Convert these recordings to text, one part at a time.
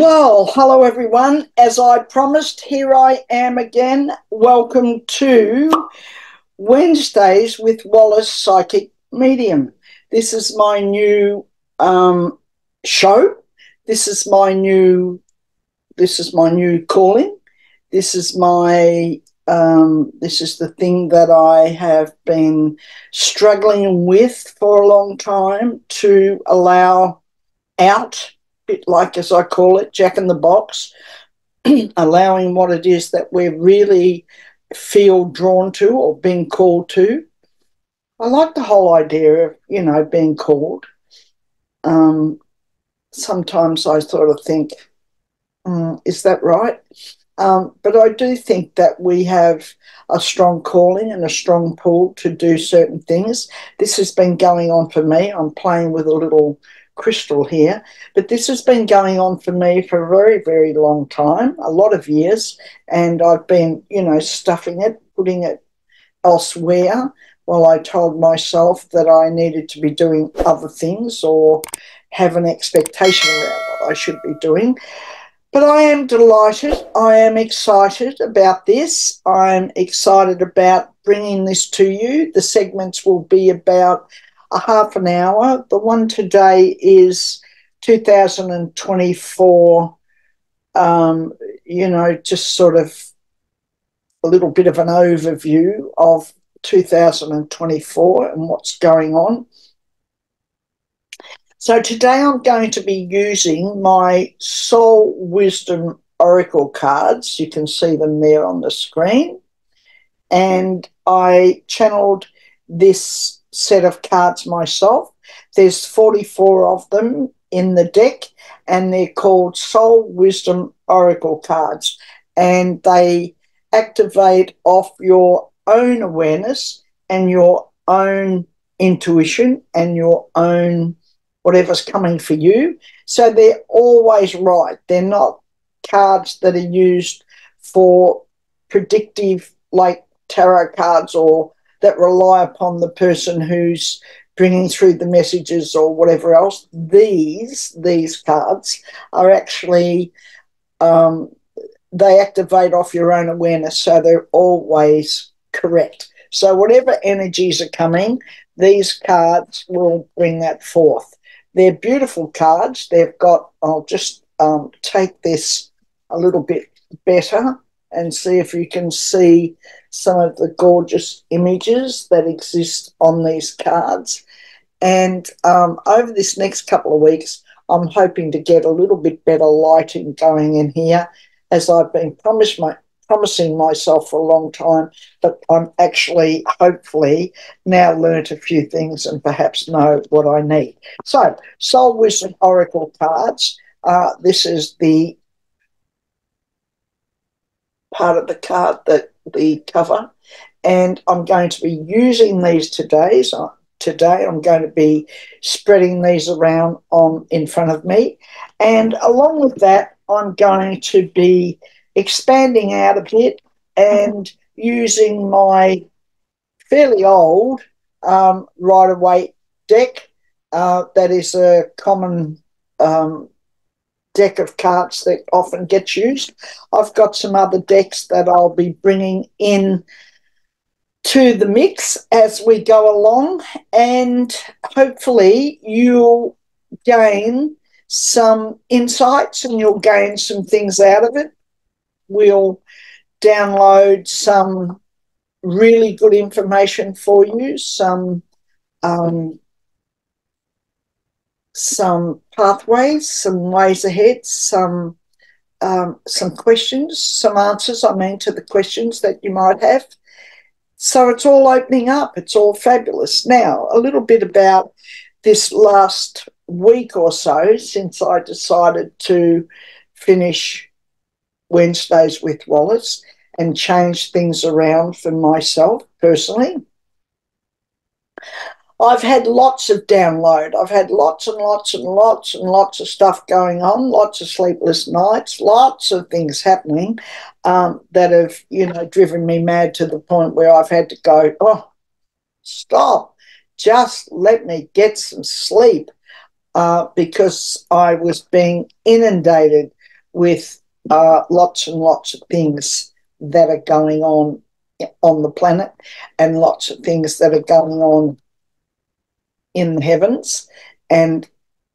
Well, hello everyone. As I promised, here I am again. Welcome to Wednesdays with Wallis Psychic Medium. This is my new show. This is my new calling. This is the thing that I have been struggling with for a long time to allow out, bit like, as I call it, Jack in the Box, allowing what it is that we really feel drawn to or being called to. I like the whole idea of, being called. Sometimes I sort of think, is that right? But I do think that we have a strong calling and a strong pull to do certain things. This has been going on for me. I'm playing with a little crystal here, but this has been going on for me for a very, very long time, a lot of years, and I've been, stuffing it, putting it elsewhere while I told myself that I needed to be doing other things or have an expectation around what I should be doing. But I am delighted. I am excited about this. I'm excited about bringing this to you. The segments will be about a half an hour. The one today is 2024, just sort of a little bit of an overview of 2024 and what's going on. So today I'm going to be using my Soul Wisdom Oracle cards. You can see them there on the screen. And I channeled this set of cards myself. There's 44 of them in the deck, and they're called Soul Wisdom Oracle cards. And they activate off your own awareness and your own intuition and your own whatever's coming for you. So they're always right. They're not cards that are used for predictive, like tarot cards, or that rely upon the person who's bringing through the messages or whatever else. These cards are actually, they activate off your own awareness, so they're always correct. So whatever energies are coming, these cards will bring that forth. They're beautiful cards. They've got, I'll just take this a little bit better and see if you can see some of the gorgeous images that exist on these cards. And over this next couple of weeks, I'm hoping to get a little bit better lighting going in here, as I've been promising myself for a long time, but I'm actually, hopefully, now learnt a few things and perhaps know what I need. So, Soul Wisdom Oracle cards. This is the part of the card, that the cover, and I'm going to be using these today. So today I'm going to be spreading these around in front of me, and along with that I'm going to be expanding out a bit and using my fairly old Rider-Waite deck. That is a common deck of cards that often gets used. I've got some other decks that I'll be bringing in to the mix as we go along, and hopefully you'll gain some insights and you'll gain some things out of it. We'll download some really good information for you, some pathways, some ways ahead, some questions, some answers, to the questions that you might have. So it's all opening up. It's all fabulous. Now, a little bit about this last week or so since I decided to finish Wednesdays with Wallis and change things around for myself personally. I've had lots of download. I've had lots and lots and lots and lots of stuff going on, lots of sleepless nights, lots of things happening that have, driven me mad to the point where I've had to go, oh, stop, just let me get some sleep, because I was being inundated with lots and lots of things that are going on the planet, and lots of things that are going on in the heavens and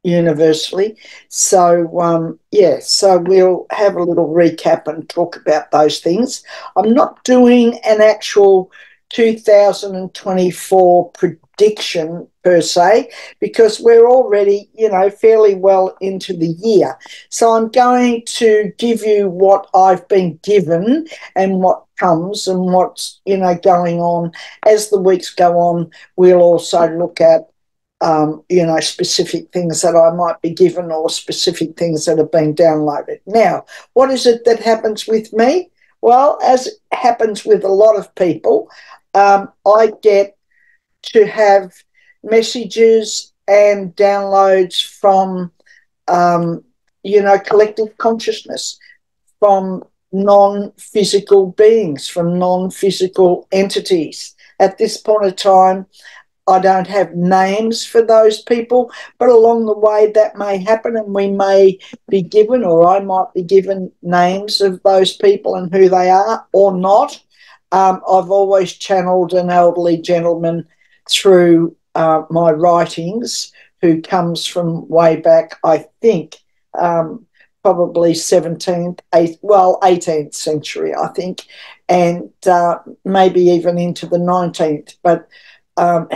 universally. So, so we'll have a little recap and talk about those things. I'm not doing an actual 2024 prediction per se, because we're already, fairly well into the year. So I'm going to give you what I've been given and what comes and what's, going on. As the weeks go on, we'll also look at specific things that I might be given, or specific things that have been downloaded. Now, what is it that happens with me? Well, as happens with a lot of people, I get to have messages and downloads from, collective consciousness, from non-physical beings, from non-physical entities. At this point of time, I don't have names for those people, but along the way that may happen, and we may be given, or I might be given, names of those people and who they are or not. I've always channeled an elderly gentleman through my writings, who comes from way back, I think, probably 18th century, I think, and maybe even into the 19th, but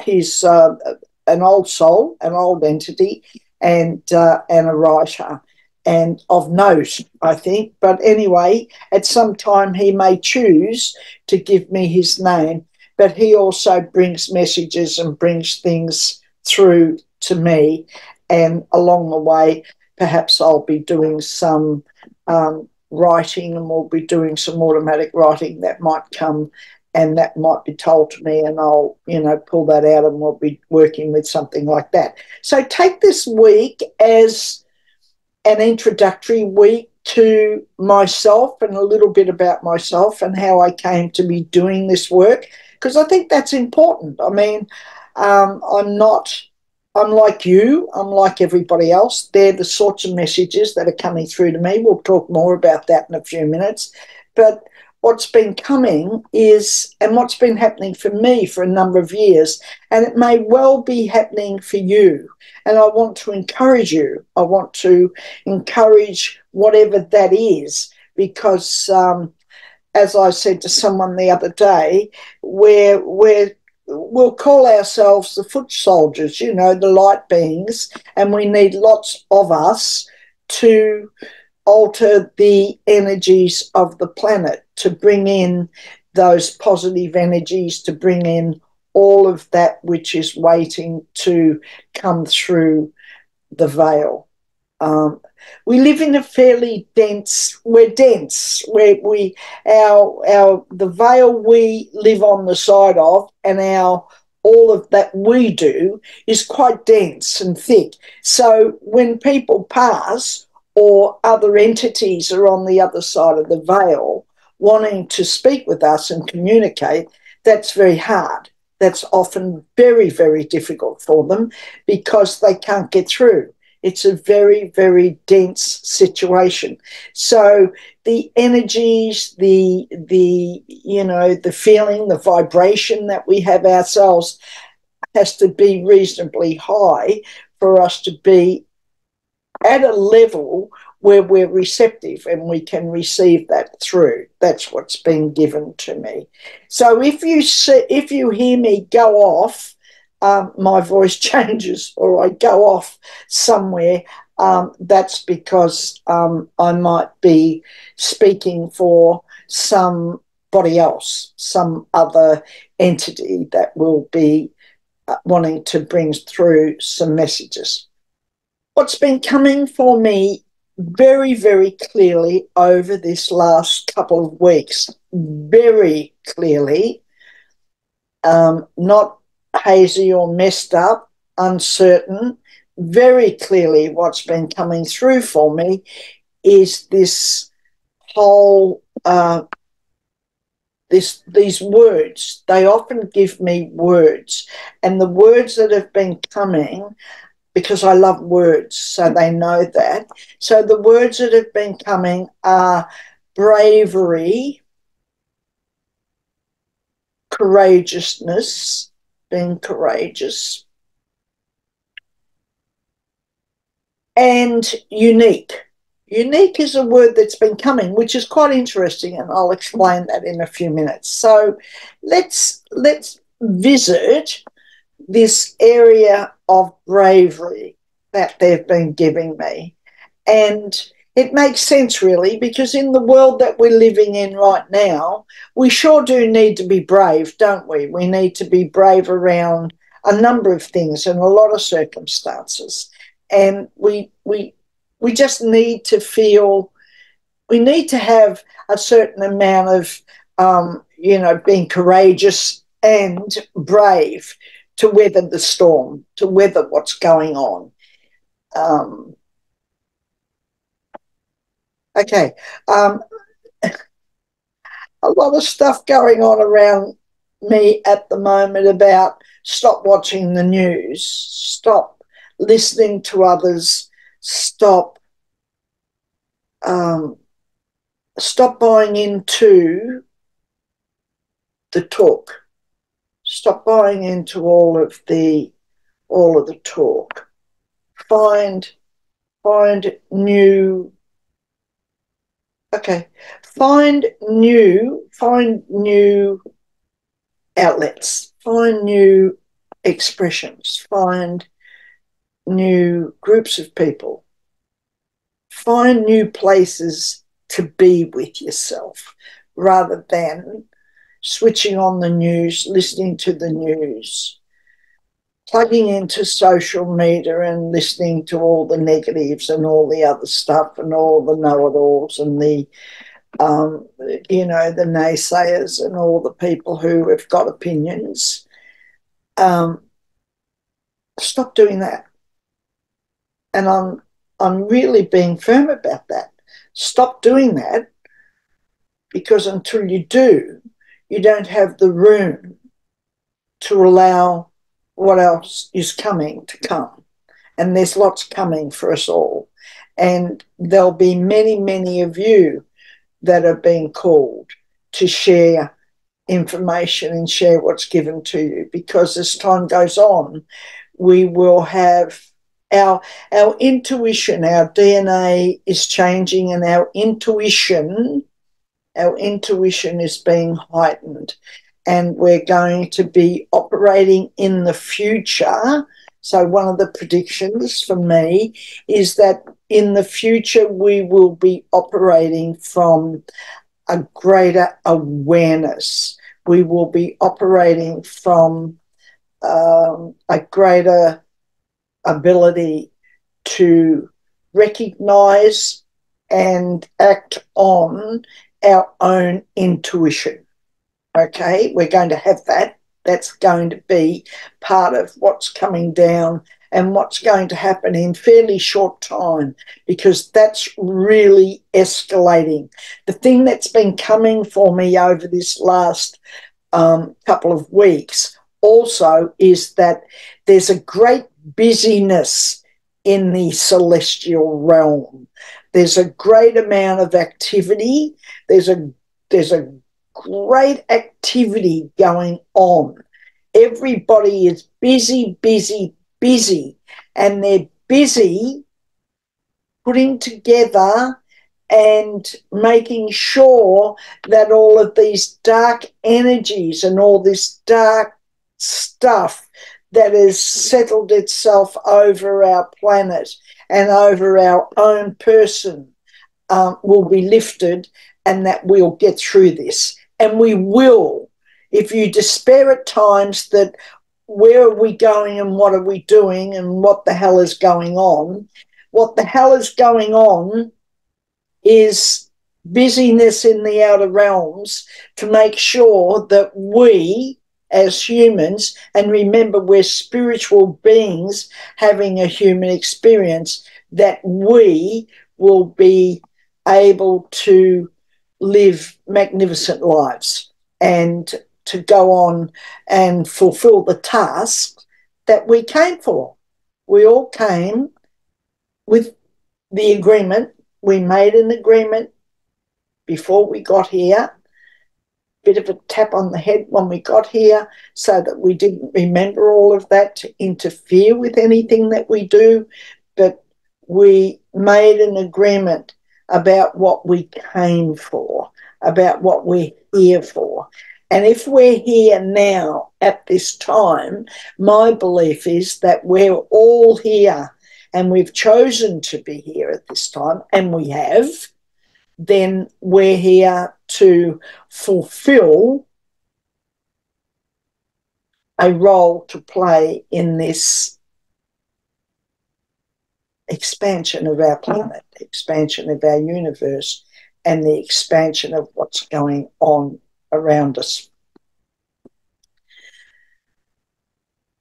he's an old soul, an old entity, and a writer, and of note, I think. But anyway, at some time he may choose to give me his name, but he also brings messages and brings things through to me, and along the way, perhaps I'll be doing some writing, and we'll be doing some automatic writing that might come, and that might be told to me, and I'll, pull that out, and we'll be working with something like that. So take this week as an introductory week to myself, and a little bit about myself and how I came to be doing this work, because I think that's important. I mean, I'm like you, I'm like everybody else. They're the sorts of messages that are coming through to me. We'll talk more about that in a few minutes. But what's been coming is, and what's been happening for me for a number of years, and it may well be happening for you. And I want to encourage you. I want to encourage whatever that is, because as I said to someone the other day, we'll call ourselves the foot soldiers, the light beings, and we need lots of us to alter the energies of the planet, to bring in those positive energies, to bring in all of that which is waiting to come through the veil. We live in a fairly dense, the veil we live on the side of, and all of that we do is quite dense and thick. So when people pass, or other entities are on the other side of the veil wanting to speak with us and communicate, that's very hard. That's often very, very difficult for them, because they can't get through. It's a very, very dense situation. So the energies, the feeling, the vibration that we have ourselves has to be reasonably high for us to be at a level where we're receptive and we can receive that through. That's what's been given to me. So if you hear me go off, my voice changes, or I go off somewhere, that's because I might be speaking for somebody else, some other entity that will be wanting to bring through some messages. What's been coming for me very, very clearly over this last couple of weeks, very clearly, not hazy or messed up, uncertain, very clearly what's been coming through for me is this whole, these words. They often give me words, and the words that have been coming because I love words, so they know that. So the words that have been coming are bravery, courageousness, being courageous, and unique. Unique is a word that's been coming, which is quite interesting, and I'll explain that in a few minutes. So let's visit this area of bravery that they've been giving me. And it makes sense, really, because in the world that we're living in right now, we sure do need to be brave, don't we? We need to be brave around a number of things and a lot of circumstances. And we just need to feel, we need to have a certain amount of, being courageous and brave to weather the storm, to weather what's going on. Okay. A lot of stuff going on around me at the moment about stop watching the news, stop listening to others, stop buying into the talk, stop buying into all of the talk. Find new outlets, find new expressions, find new groups of people, find new places to be with yourself rather than switching on the news, listening to the news, plugging into social media and listening to all the negatives and all the other stuff and all the know-it-alls and the the naysayers and all the people who have got opinions. Stop doing that. And I'm really being firm about that. Stop doing that, because until you do, you don't have the room to allow what else is coming to come. And there's lots coming for us all. And there'll be many, many of you that are being called to share information and share what's given to you, because as time goes on, we will have our intuition, our DNA is changing, and our intuition is being heightened, and we're going to be operating in the future. So one of the predictions for me is that in the future we will be operating from a greater awareness. We will be operating from a greater ability to recognize and act on our own intuition. Okay, we're going to have that. That's going to be part of what's coming down and what's going to happen in fairly short time, because that's really escalating. The thing that's been coming for me over this last couple of weeks also is that there's a great busyness in the celestial realm. There's a great amount of activity. There's a great activity going on. Everybody is busy, and they're busy putting together and making sure that all of these dark energies and all this dark stuff that has settled itself over our planet and over our own person will be lifted, and that we'll get through this. And we will. If you despair at times that where are we going and what are we doing and what the hell is going on, what the hell is going on is busyness in the outer realms to make sure that we as humans, and remember we're spiritual beings having a human experience, that we will be able to live magnificent lives and to go on and fulfill the task that we came for. we all came with the agreement. We made an agreement before we got here, bit of a tap on the head when we got here so that we didn't remember all of that to interfere with anything that we do, but we made an agreement about what we came for, about what we're here for. And if we're here now at this time, my belief is that we're all here and we've chosen to be here at this time, and we have, then we're here to fulfill a role to play in this expansion of our planet, expansion of our universe, and the expansion of what's going on around us.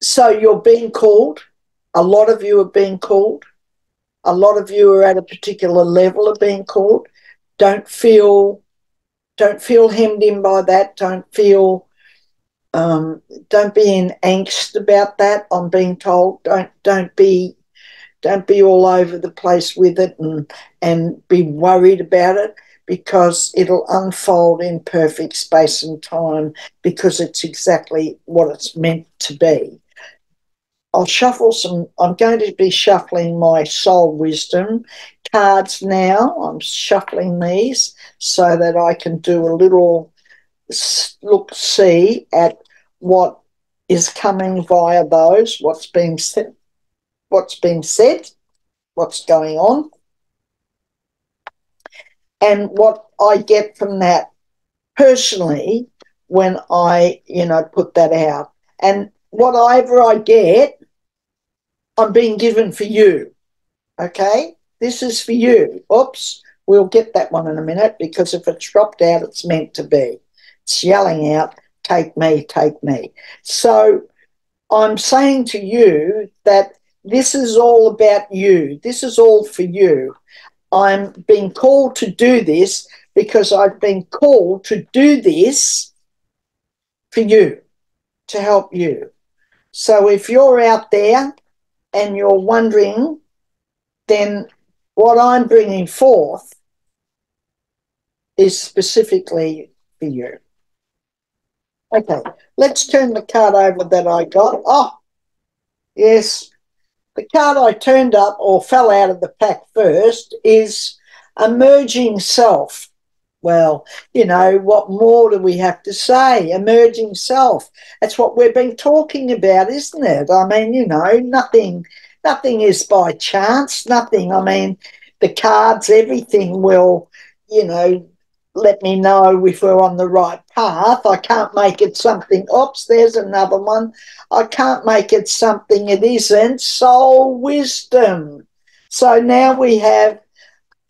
So you're being called. A lot of you are being called. A lot of you are at a particular level of being called. Don't feel hemmed in by that. Don't be in angst about that. I'm being told. Don't be all over the place with it and be worried about it, because it'll unfold in perfect space and time, because it's exactly what it's meant to be. I'm going to be shuffling my soul wisdom cards now. I'm shuffling these so that I can do a little see at what is coming via those, what's being said, what's going on, and what I get from that personally when I, put that out. And whatever I get, I'm being given for you. Okay? This is for you. Oops, we'll get that one in a minute, because if it's dropped out, it's meant to be. It's yelling out, take me, take me. So I'm saying to you that this is all about you. This is all for you. I'm being called to do this because I've been called to do this for you, to help you. So if you're out there and you're wondering, then what I'm bringing forth is specifically for you. Okay, let's turn the card over that I got. Oh, yes. The card I turned up or fell out of the pack first is Emerging Self. Well, what more do we have to say? Emerging self. That's what we've been talking about, isn't it? I mean, nothing is by chance. Nothing. I mean, the cards, everything will, let me know if we're on the right path. I can't make it something. Oops, there's another one. I can't make it something it isn't. Soul wisdom. So now we have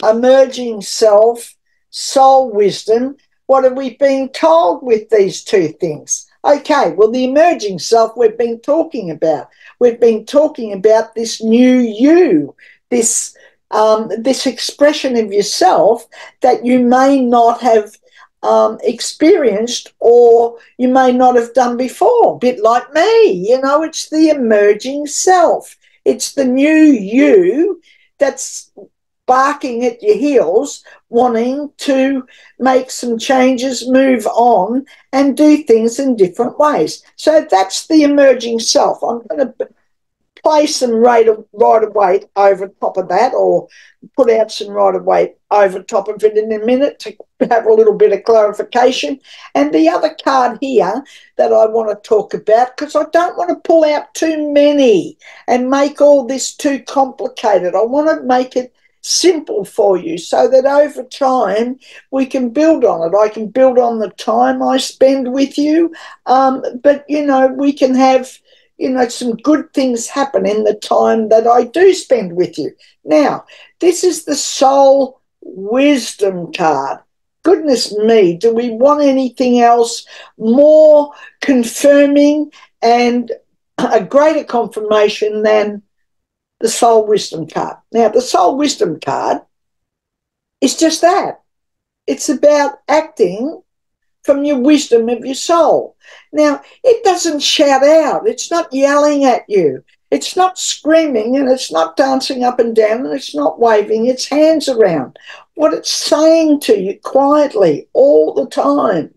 emerging self, soul wisdom. What have we been told with these two things? Okay, well, the emerging self we've been talking about. We've been talking about this new you, this expression of yourself that you may not have experienced, or you may not have done before, a bit like me. It's the emerging self. It's the new you that's barking at your heels, wanting to make some changes, move on, and do things in different ways. So that's the emerging self. I'm going to play some Rider-Waite over top of that, or put out some Rider-Waite over top of it in a minute to have a little bit of clarification. And the other card here that I want to talk about, because I don't want to pull out too many and make all this too complicated. I want to make it simple for you so that over time we can build on it. I can build on the time I spend with you, but we can have some good things happen in the time that I do spend with you. Now, this is the soul wisdom card. Goodness me, do we want anything else more confirming and a greater confirmation than the soul wisdom card? Now, the soul wisdom card is just that. It's about acting from your wisdom of your soul. Now, it doesn't shout out. It's not yelling at you. It's not screaming and it's not dancing up and down and it's not waving its hands around. What it's saying to you quietly all the time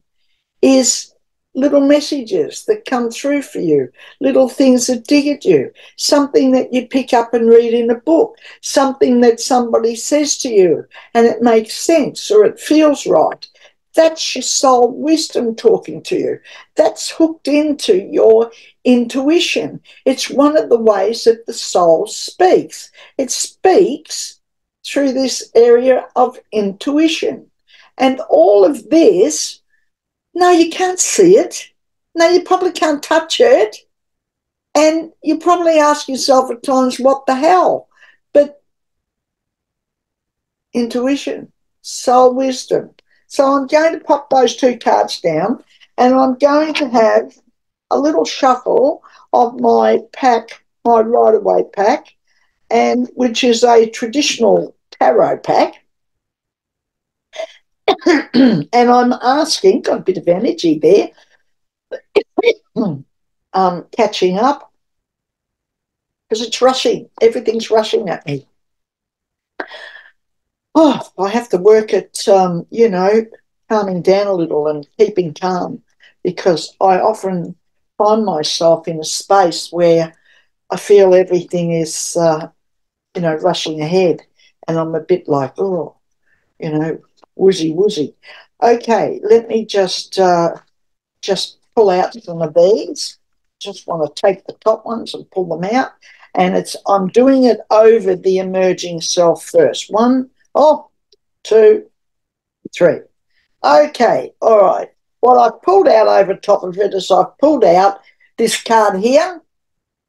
is little messages that come through for you, little things that dig at you, something that you pick up and read in a book, something that somebody says to you and it makes sense or it feels right. That's your soul wisdom talking to you. That's hooked into your intuition. It's one of the ways that the soul speaks. It speaks through this area of intuition. And all of this, no, you can't see it. No, you probably can't touch it. And you probably ask yourself at times, what the hell? But intuition, soul wisdom. So I'm going to pop those two cards down and I'm going to have a little shuffle of my pack, my Rider-Waite pack, and which is a traditional tarot pack. And I'm asking, got a bit of energy there, catching up, because it's rushing. Everything's rushing at me. Oh, I have to work at, calming down a little and keeping calm, because I often find myself in a space where I feel everything is, rushing ahead. And I'm a bit like, woozy woozy. Okay, let me just pull out some of these. Just want to take the top ones and pull them out. And I'm doing it over the emerging self first. 1, 2, 3. Okay, all right. What I've pulled out over top of it is I've pulled out this card here.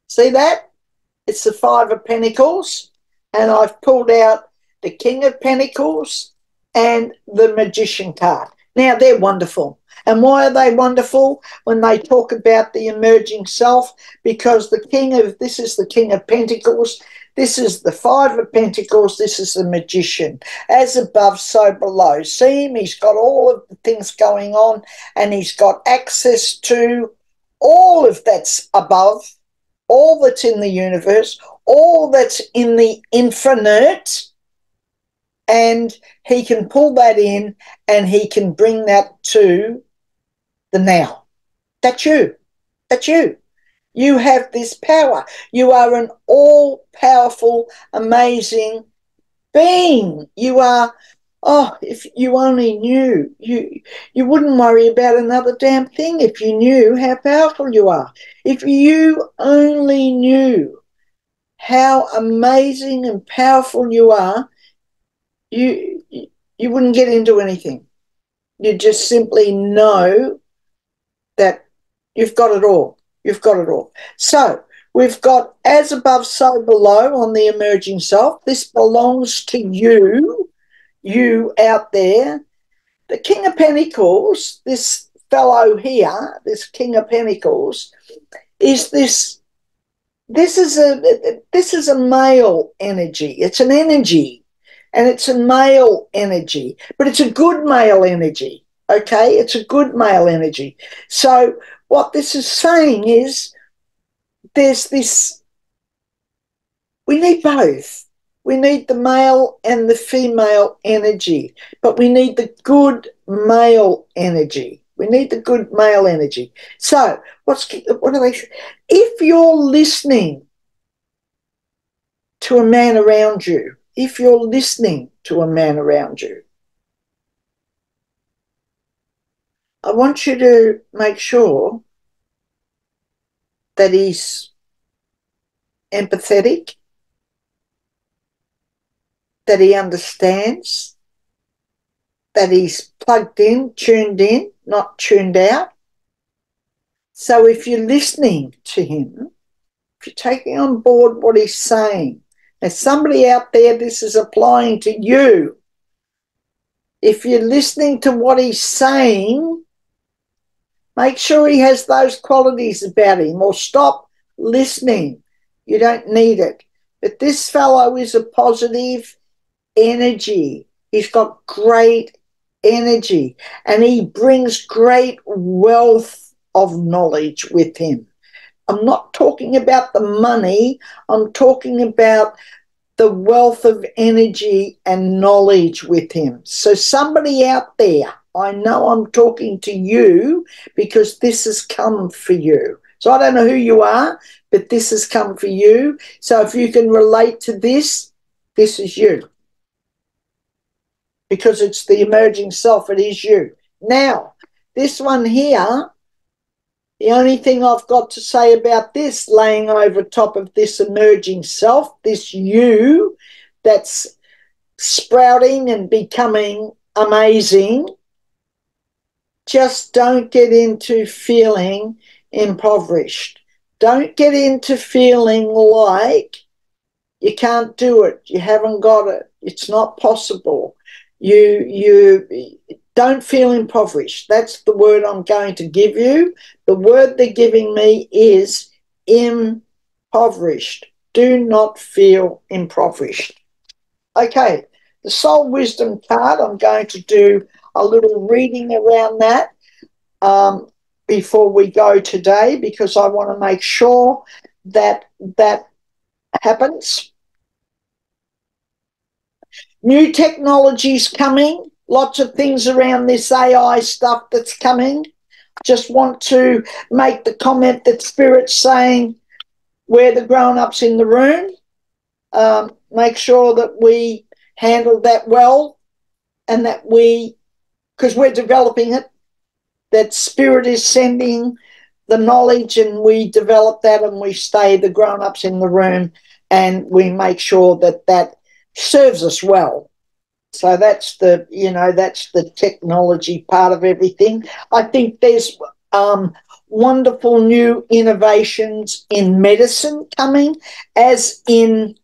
See that? It's the 5 of Pentacles. And I've pulled out the King of Pentacles and the Magician card. Now, they're wonderful. And why are they wonderful when they talk about the emerging self? Because this is the King of Pentacles, this is the 5 of Pentacles, this is the Magician. As above, so below. See him? He's got all of the things going on and he's got access to all of that's above, all that's in the universe, all that's in the infinite, and he can pull that in and he can bring that to the now. That's you. That's you. You have this power. You are an all-powerful, amazing being. You are, if you only knew, you wouldn't worry about another damn thing if you knew how powerful you are. If you only knew how amazing and powerful you are, you wouldn't get into anything. You just simply know that you've got it all. You've got it all. So we've got as above, so below on the emerging self. This belongs to you out there. The King of Pentacles, this fellow here, this King of Pentacles, is this is a male energy. It's an energy, and it's a male energy, but it's a good male energy. Okay, it's a good male energy. So what this is saying is there's this, we need both. We need the male and the female energy, but we need the good male energy. We need the good male energy. So what do they say? If you're listening to a man around you, if you're listening to a man around you, I want you to make sure that he's empathetic, that he understands, that he's plugged in, not tuned out. So if you're listening to him, if you're taking on board what he's saying, there's somebody out there, this is applying to you. If you're listening to what he's saying, make sure he has those qualities about him, or stop listening. You don't need it. But this fellow is a positive energy. He's got great energy, and he brings great wealth of knowledge with him. I'm not talking about the money. I'm talking about the wealth of energy and knowledge with him. So somebody out there, I know I'm talking to you because this has come for you. So I don't know who you are, but this has come for you. So if you can relate to this, this is you. Because it's the emerging self, it is you. Now, this one here, the only thing I've got to say about this, laying over top of this emerging self, this you that's sprouting and becoming amazing, just don't get into feeling impoverished. Don't get into feeling like you can't do it, you haven't got it, it's not possible. You don't feel impoverished. That's the word I'm going to give you. The word they're giving me is impoverished. Do not feel impoverished. Okay, the soul wisdom card, I'm going to do a little reading around that before we go today, because I want to make sure that that happens. New technology's coming, lots of things around this AI stuff that's coming. Just want to make the comment that Spirit's saying we're the grown-ups in the room. Make sure that we handle that well, and that we, because we're developing it, that Spirit is sending the knowledge and we develop that and we stay the grown-ups in the room and we make sure that that serves us well. So that's the, that's the technology part of everything. I think there's wonderful new innovations in medicine coming, as in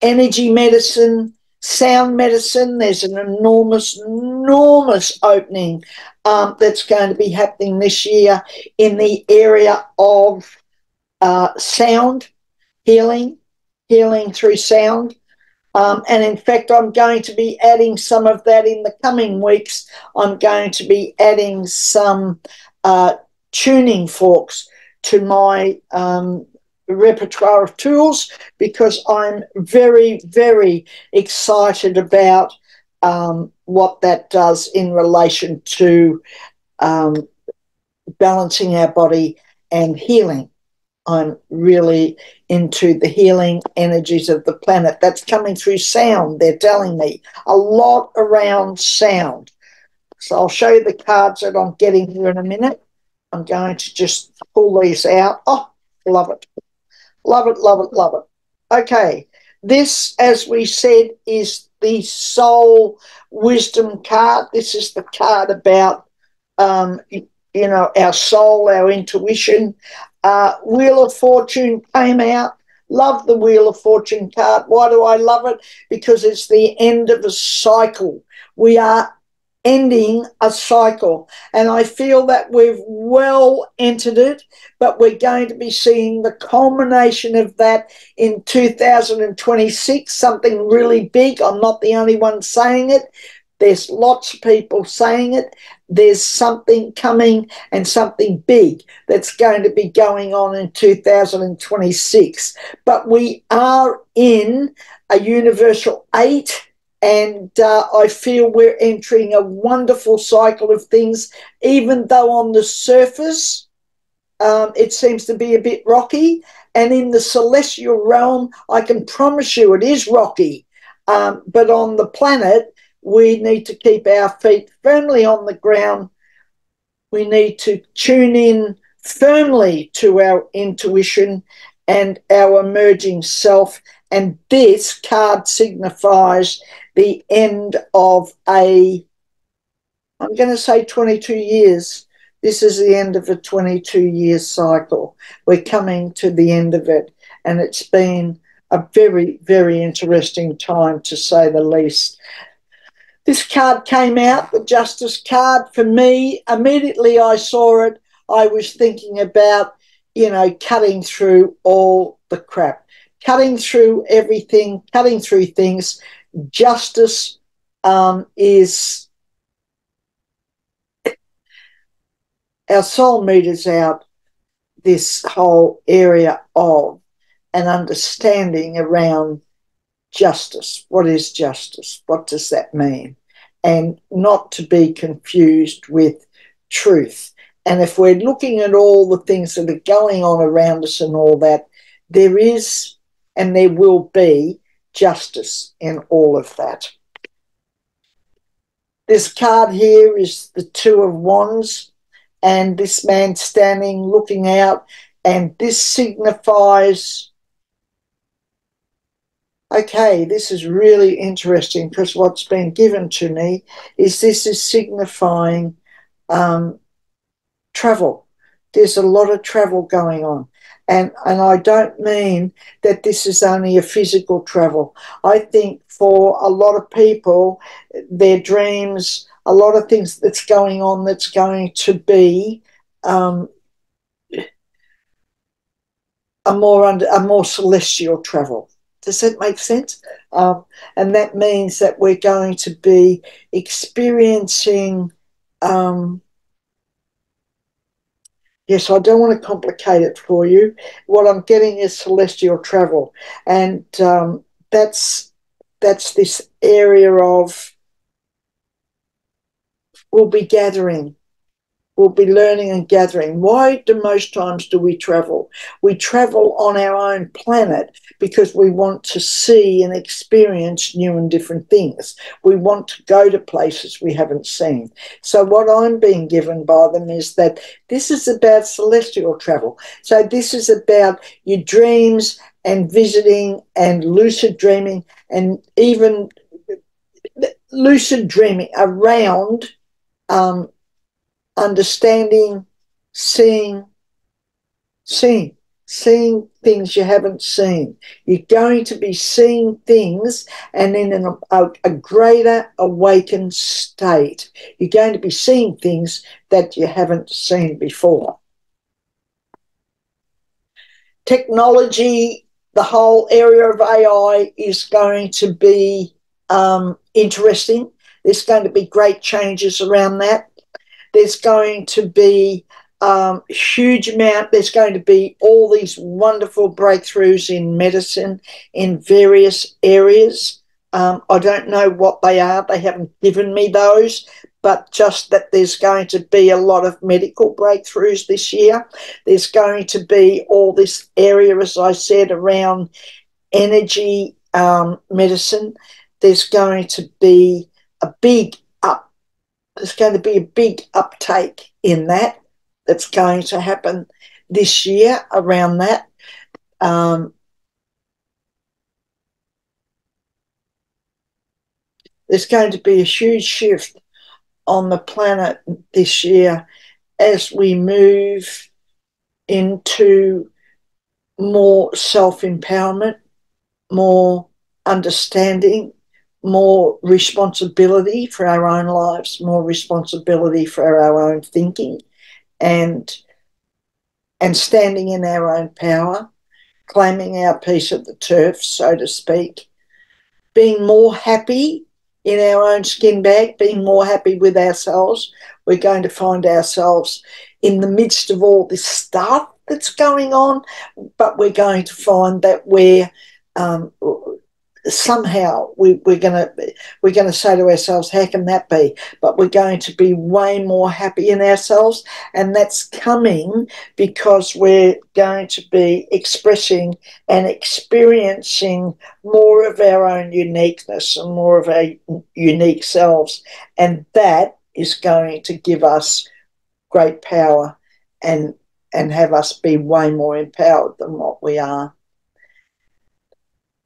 energy medicine, sound medicine. There's an enormous opening that's going to be happening this year in the area of sound healing through sound. And in fact, I'm going to be adding some of that in the coming weeks. I'm going to be adding some tuning forks to my repertoire of tools, because I'm very, very excited about what that does in relation to balancing our body and healing. I'm really into the healing energies of the planet. That's coming through sound, they're telling me. A lot around sound. So I'll show you the cards that I'm getting here in a minute. I'm going to just pull these out. Oh, love it. Love it, love it, love it. Okay, this, as we said, is the soul wisdom card. This is the card about, our soul, our intuition. Wheel of Fortune came out. Love the Wheel of Fortune card. Why do I love it? Because it's the end of a cycle. We are ending a cycle, and I feel that we've well entered it, but we're going to be seeing the culmination of that in 2026, something really big. I'm not the only one saying it. There's lots of people saying it. There's something coming, and something big that's going to be going on in 2026. But we are in a universal 8, and I feel we're entering a wonderful cycle of things, even though on the surface it seems to be a bit rocky. And in the celestial realm, I can promise you it is rocky. But on the planet, we need to keep our feet firmly on the ground. We need to tune in firmly to our intuition and our emerging self. And this card signifies the end of I'm going to say 22 years. This is the end of a 22-year cycle. We're coming to the end of it. And it's been a very, very interesting time, to say the least. This card came out, the Justice card. For me, immediately I saw it, I was thinking about, cutting through all the crap, cutting through everything, cutting through things. Justice is our soul meters out. this whole area of an understanding around justice. What is justice? What does that mean? And not to be confused with truth. And if we're looking at all the things that are going on around us and all that, there is and there will be justice in all of that. This card here is the Two of Wands, and this man standing looking out, and this signifies, okay, this is really interesting, because what's been given to me is this is signifying travel. There's a lot of travel going on. And I don't mean that this is only a physical travel. I think for a lot of people, their dreams, a lot of things that's going on that's going to be a more celestial travel. Does that make sense? And that means that we're going to be experiencing yes, I don't want to complicate it for you. What I'm getting is celestial travel. And that's this area of we'll be gathering. We'll be learning and gathering. Why do most times do we travel? We travel on our own planet because we want to see and experience new and different things. We want to go to places we haven't seen. So what I'm being given by them is that this is about celestial travel. So this is about your dreams and visiting and lucid dreaming, and even lucid dreaming around understanding, seeing things you haven't seen. You're going to be seeing things and in a greater awakened state. You're going to be seeing things that you haven't seen before. Technology, the whole area of AI is going to be interesting. There's going to be great changes around that. There's going to be huge amount. There's going to be all these wonderful breakthroughs in medicine in various areas. I don't know what they are. They haven't given me those, but just that there's going to be a lot of medical breakthroughs this year. There's going to be all this area, as I said, around energy medicine. There's going to be a big uptake in that. That's going to happen this year around that. There's going to be a huge shift on the planet this year as we move into more self-empowerment, more understanding, more responsibility for our own lives, more responsibility for our own thinking, and standing in our own power, claiming our piece of the turf, so to speak, being more happy in our own skin bag, being more happy with ourselves. We're going to find ourselves in the midst of all this stuff that's going on, but we're going to find that we're somehow we're going to say to ourselves, how can that be? But we're going to be way more happy in ourselves, and that's coming because we're going to be expressing and experiencing more of our own uniqueness and more of our unique selves, and that is going to give us great power and have us be way more empowered than what we are.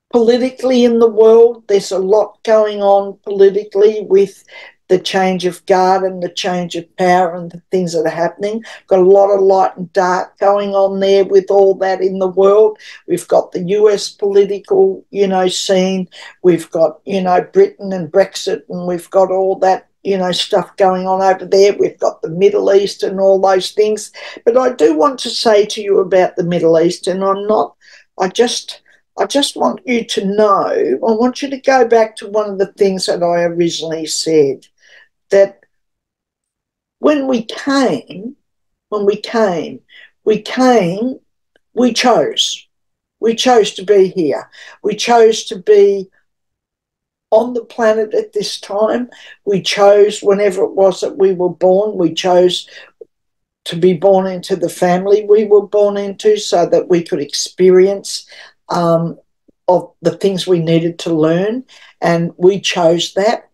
Politically in the world, there's a lot going on politically with the change of guard and the change of power and the things that are happening. Got a lot of light and dark going on there with all that in the world. We've got the US political, scene. We've got, Britain and Brexit, and we've got all that, stuff going on over there. We've got the Middle East and all those things. But I do want to say to you about the Middle East, and I just want you to know, I want you to go back to one of the things that I originally said, that when we came, we came, we chose. We chose to be here. We chose to be on the planet at this time. We chose, whenever it was that we were born, we chose to be born into the family we were born into so that we could experience of the things we needed to learn, and we chose that.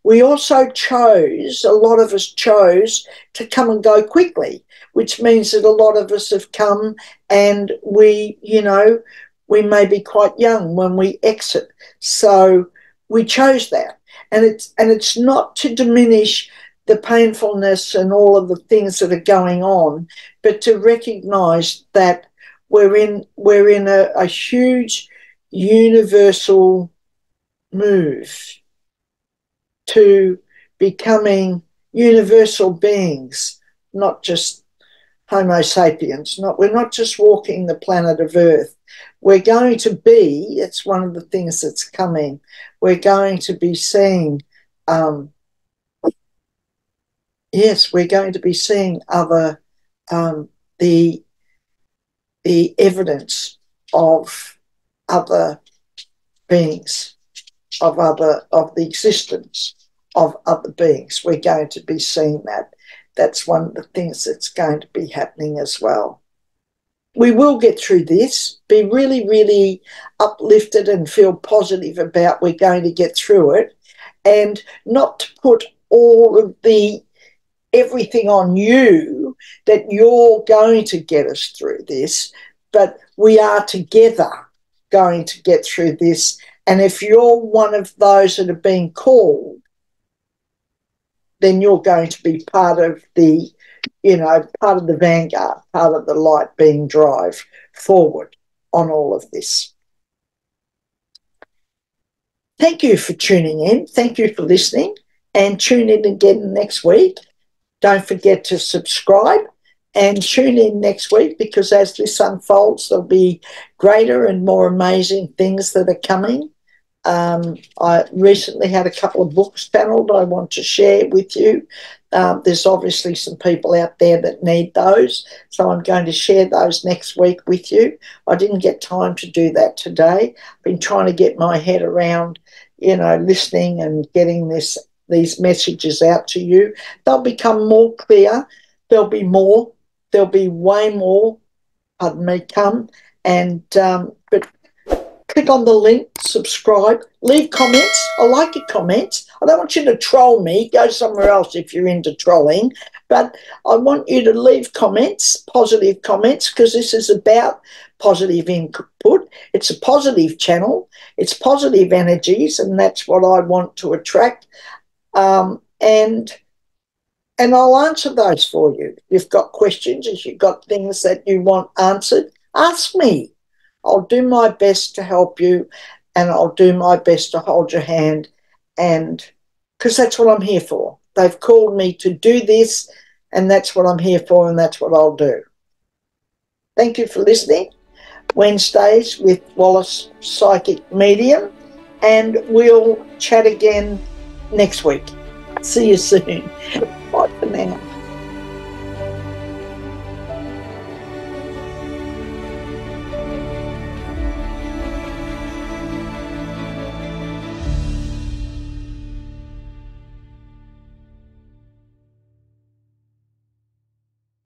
We also chose, a lot of us chose to come and go quickly, which means that a lot of us have come and we, you know, we may be quite young when we exit. So we chose that. And it's not to diminish the painfulness and all of the things that are going on, but to recognise that we're in a huge universal move to becoming universal beings, not just Homo sapiens. We're not just walking the planet of Earth. We're going to be, it's one of the things that's coming, we're going to be seeing, yes, we're going to be seeing other, the evidence of other beings, of the existence of other beings. We're going to be seeing that. That's one of the things that's going to be happening as well. We will get through this, be really, really uplifted and feel positive about we're going to get through it, and not to put all of everything on you that you're going to get us through this, but we are together going to get through this. And if you're one of those that are being called, then you're going to be part of the, you know, part of the vanguard, part of the light being drive forward on all of this. Thank you for tuning in. Thank you for listening, and tune in again next week. Don't forget to subscribe and tune in next week, because as this unfolds, there'll be greater and more amazing things that are coming. I recently had a couple of books channeled I want to share with you. There's obviously some people out there that need those, so I'm going to share those next week with you. I didn't get time to do that today. I've been trying to get my head around, you know, listening and getting these messages out to you. They'll become more clear. There'll be more. There'll be way more, pardon me, come. And but click on the link, subscribe, leave comments. I like your comments. I don't want you to troll me. Go somewhere else if you're into trolling. But I want you to leave comments, positive comments, because this is about positive input. It's a positive channel. It's positive energies, and that's what I want to attract. And I'll answer those for you. If you've got questions, if you've got things that you want answered, ask me. I'll do my best to help you, and I'll do my best to hold your hand, and because that's what I'm here for. They've called me to do this, and that's what I'm here for, and that's what I'll do. Thank you for listening. Wednesdays with Wallis Psychic Medium, and we'll chat again next week. See you soon.